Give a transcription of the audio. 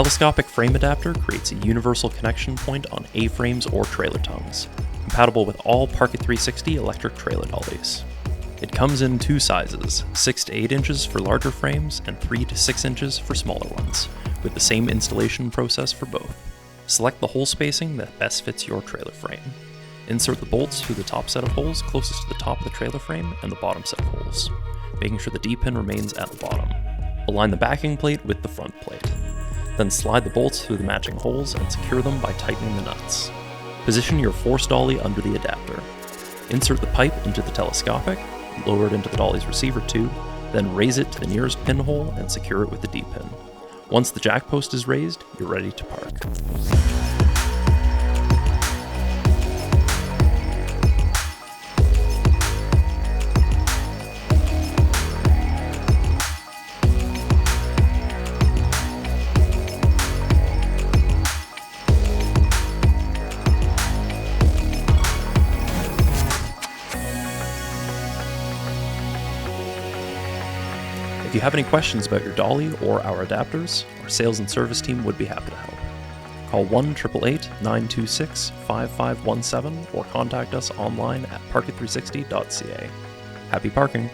Telescopic Frame Adapter creates a universal connection point on A-frames or trailer tongues, compatible with all Parkit360 electric trailer dollies. It comes in two sizes, 6 to 8 inches for larger frames and 3 to 6 inches for smaller ones, with the same installation process for both. Select the hole spacing that best fits your trailer frame. Insert the bolts through the top set of holes closest to the top of the trailer frame and the bottom set of holes, making sure the D-pin remains at the bottom. Align the backing plate with the front plate. Then slide the bolts through the matching holes and secure them by tightening the nuts. Position your force dolly under the adapter. Insert the pipe into the telescopic, lower it into the dolly's receiver tube, then raise it to the nearest pinhole and secure it with the D-pin. Once the jack post is raised, you're ready to park. If you have any questions about your dolly or our adapters, our sales and service team would be happy to help. Call 1-888-926-5517 or contact us online at parkit360.ca. Happy parking!